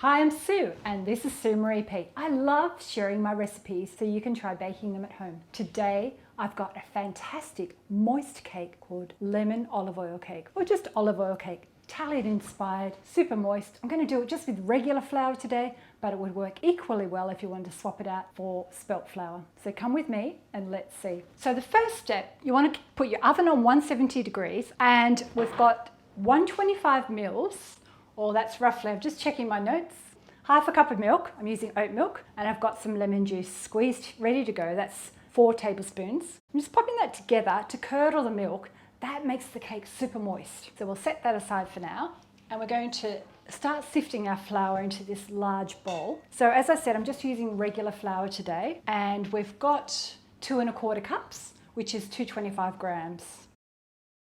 Hi, I'm Sue and this is Sue Maree P. I love sharing my recipes so you can try baking them at home. Today I've got a fantastic moist cake called lemon olive oil cake, or just olive oil cake. Italian inspired, super moist. I'm going to do it just with regular flour today, but it would work equally well if you wanted to swap it out for spelt flour. So come with me and let's see. So the first step, you want to put your oven on 170 degrees and we've got 125 mils, or that's roughly, I'm just checking my notes, half a cup of milk. I'm using oat milk, and I've got some lemon juice squeezed ready to go. That's 4 tablespoons. I'm just popping that together to curdle the milk. That makes the cake super moist. So we'll set that aside for now, and we're going to start sifting our flour into this large bowl. So as I said, I'm just using regular flour today, and we've got 2 1/4 cups, which is 225 grams.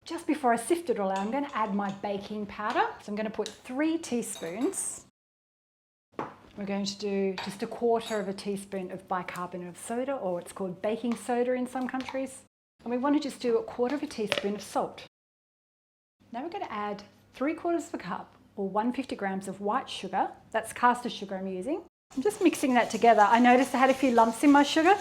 Just before I sift it all out, I'm going to add my baking powder. So I'm going to put 3 teaspoons. We're going to do just 1/4 teaspoon of bicarbonate of soda, or it's called baking soda in some countries. And we want to just do 1/4 teaspoon of salt. Now we're going to add 3/4 cup, or 150 grams of white sugar. That's caster sugar I'm using. I'm just mixing that together. I noticed I had a few lumps in my sugar.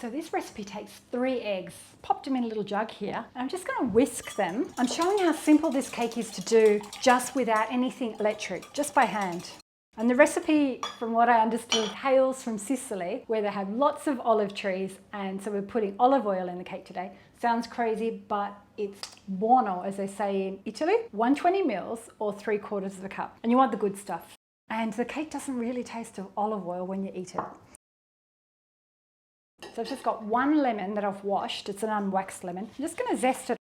So this recipe takes 3 eggs. Popped them in a little jug here. And I'm just going to whisk them. I'm showing how simple this cake is to do just without anything electric, just by hand. And the recipe, from what I understood, hails from Sicily, where they have lots of olive trees, and so we're putting olive oil in the cake today. Sounds crazy, but it's buono, as they say in Italy. 120 mils, or 3/4 cup. And you want the good stuff. And the cake doesn't really taste of olive oil when you eat it. So I've just got 1 lemon that I've washed. It's an unwaxed lemon. I'm just going to zest it.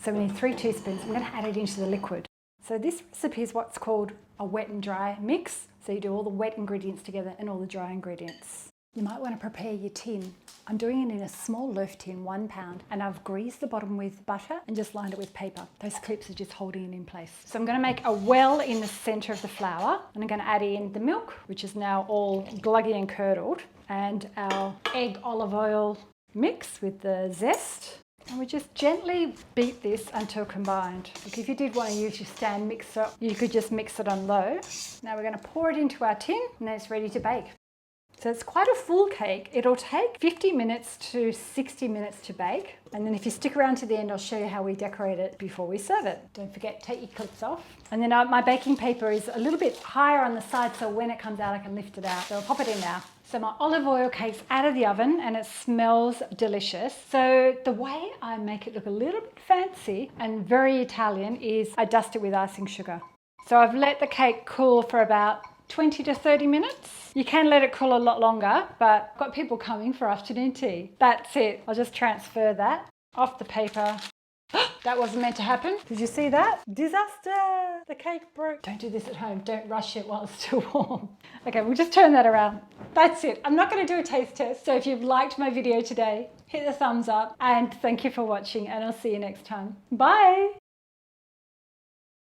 So we need 3 teaspoons. I'm going to add it into the liquid. So this recipe is what's called a wet and dry mix. So you do all the wet ingredients together and all the dry ingredients. You might want to prepare your tin. I'm doing it in a small loaf tin, 1 pound, and I've greased the bottom with butter and just lined it with paper. Those clips are just holding it in place. So I'm going to make a well in the center of the flour, and I'm going to add in the milk, which is now all gluggy and curdled, and our egg olive oil mix with the zest. And we just gently beat this until combined. Look, if you did want to use your stand mixer, you could just mix it on low. Now we're going to pour it into our tin, and then it's ready to bake. So it's quite a full cake. It'll take 50 minutes to 60 minutes to bake. And then if you stick around to the end, I'll show you how we decorate it before we serve it. Don't forget, take your clips off. And then my baking paper is a little bit higher on the side, so when it comes out, I can lift it out. So I'll pop it in now. So my olive oil cake's out of the oven and it smells delicious. So the way I make it look a little bit fancy and very Italian is I dust it with icing sugar. So I've let the cake cool for about 20 to 30 minutes. You can let it cool a lot longer, but I've got people coming for afternoon tea. That's it. I'll just transfer that off the paper. That wasn't meant to happen. Did you see that? Disaster! The cake broke. Don't do this at home. Don't rush it while it's still warm. Okay, we'll just turn that around. That's it. I'm not going to do a taste test. So if you've liked my video today, hit the thumbs up and thank you for watching, and I'll see you next time. Bye!